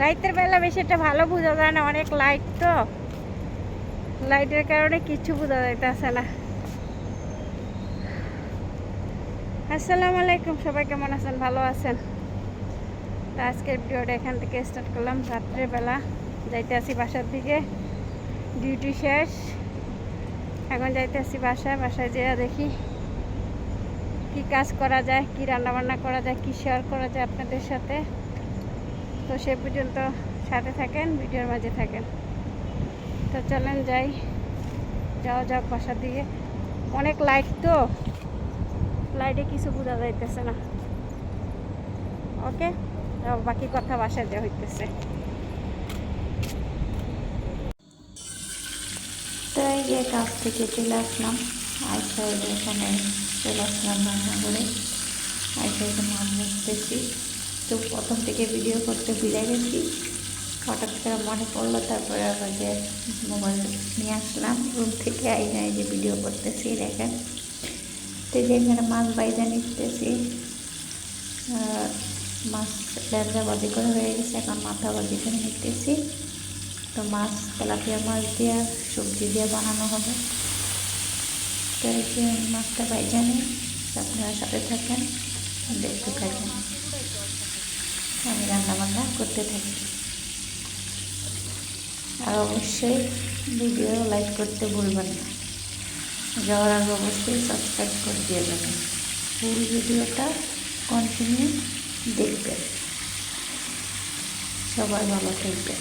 রাতের বেলা বেশি একটা ভালো বোঝা যায় না, অনেক লাইট তো, লাইটের কারণে কিছু বোঝা যাইতেছে না। আসসালামু আলাইকুম, সবাই কেমন আছেন? ভালো আছেন? তো আজকের ভিডিওটা এখান থেকে স্টার্ট করলাম। রাত্রের বেলা যাইতে আসি বাসার দিকে, ডিউটি শেষ, এখন যাইতে আসি বাসায় যেয়ে দেখি কি কাজ করা যায়, কি রান্নাবান্না করা যায়, কি শেয়ার করা যায় আপনাদের সাথে। তো সে পর্যন্ত সাথে থাকেন, ভিডিওর মাঝে থাকেন। তো চলেন যাওয়া যাক বাসার দিকে। অনেক লাইট তো, লাইটে কিছু বোঝা যাইতেছে না। ওকে, বাকি কথা বাসায় দেওয়া হইতেছে। তো এই যে কাজ থেকে চলে আসলাম, আইসা এখানে চলে আসলাম রান্না করে। আইসা একটু মাছ বসতেছি। তো প্রথম থেকে ভিডিও করতে ভুলে গেছি, হঠাৎ করে মনে পড়লো, তারপরে আবার যে মোবাইল নিয়ে আসলাম রুম থেকে, আইনা এই যে ভিডিও করতেছি দেখেন। তো যে এখানে মাছ বাইজা নিতেছি, মাছ লেজা বাজি করে হয়ে গেছে, এখন মাথা বাজি করে নিতেছি। তো মাছ তেলাপিয়া মাছ দিয়ে সবজি দিয়ে বানানো হবে। তো এই যে মাছটা বাইজা নিই, আপনারা সাথে থাকেন, দেখতে থাকেন, আমি রান্নাবান্না করতে থাকি। আর অবশ্যই ভিডিও লাইক করতে ভুলবেন না, যাওয়ার আগে অবশ্যই সাবস্ক্রাইব করে দিয়ে যাবেন। ফুল ভিডিওটা কন্টিনিউ দেখবেন। সবাই ভালো থাকবেন।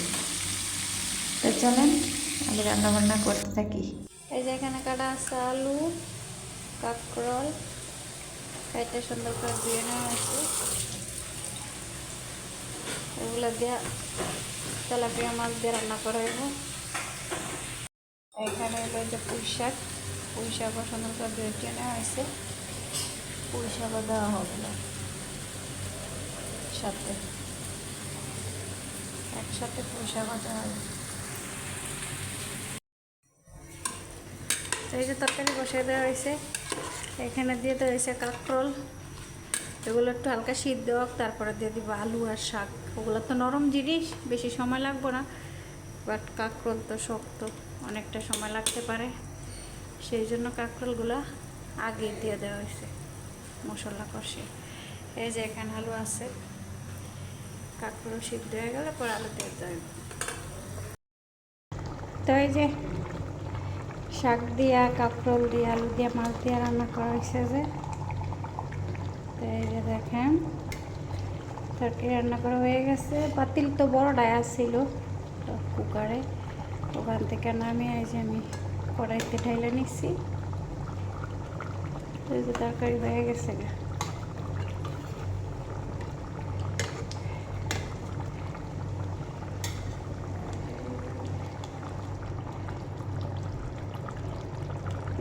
তো চলেন আমি রান্নাবান্না করতে থাকি। এই যে এখানে কাটা আছে আলু, কাঁকরোল, কাইটা সুন্দর করে দিয়ে নেওয়া আছে। এগুলো দিয়ে তেলাপিয়া মাছ দিয়ে রান্না করা হইব। এখানে হলো যে পুঁই শাকও সুন্দর করে দিয়ে নেওয়া হয়েছে। পুঁই শাকও দেওয়া হবে না, সাথে একসাথে পুঁই শাকও দেওয়া হবে। এই যে তরকারি বসিয়ে দেওয়া হয়েছে, এখানে দিয়ে দেওয়া হয়েছে কাঁকরোল। এগুলো একটু হালকা সিদ্ধ হোক, তারপরে দিয়ে দিব আলু আর শাক। ওগুলো তো নরম জিনিস, বেশি সময় লাগবে না, বাট কাঁকরোল তো শক্ত, অনেকটা সময় লাগতে পারে। সেই জন্য কাঁকরোলগুলো আগে দিয়ে দেওয়া হয়েছে মশলা কষে। এই যে এখানে আলু আছে, কাঁকরোল সিদ্ধ হয়ে গেলে পরে আলু দিয়ে দেওয়া হবে। তো এই যে শাক দিয়া, কাঁকরোল দিয়ে, আলু দিয়ে, মাছ দিয়ে রান্না করা হয়েছে যে। তো এই যে দেখেন তরকারি রান্না করা হয়ে গেছে। পাতিল তো বড়টাই আসছিল কুকারে, ওখান থেকে নামিয়ে এই যে আমি কড়াইতে ঢাইলে নিচ্ছি। এই যে তরকারি হয়ে গেছে গা।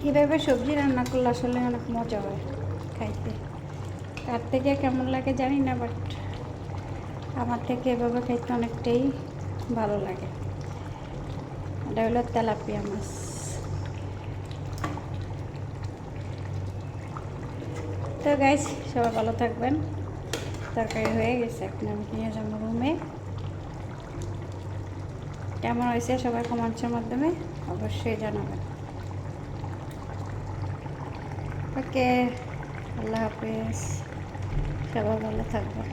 কীভাবে সবজি রান্না করলে আসলে অনেক মজা হয় খাইতে। কার থেকে কেমন লাগে জানি না, বাট আমার থেকে এভাবে খাইতে অনেকটাই ভালো লাগে। এটা হলো তেলাপিয়া মাছ। তো গাইস, সবাই ভালো থাকবেন। তরকারি হয়ে গেছে, এখন আমি নিয়ে যাবো রুমে। কেমন হয়েছে সবাই কমেন্টসের মাধ্যমে অবশ্যই জানাবেন। ওকে, আল্লাহ হাফেজ, সবাই ভালো থাকবেন।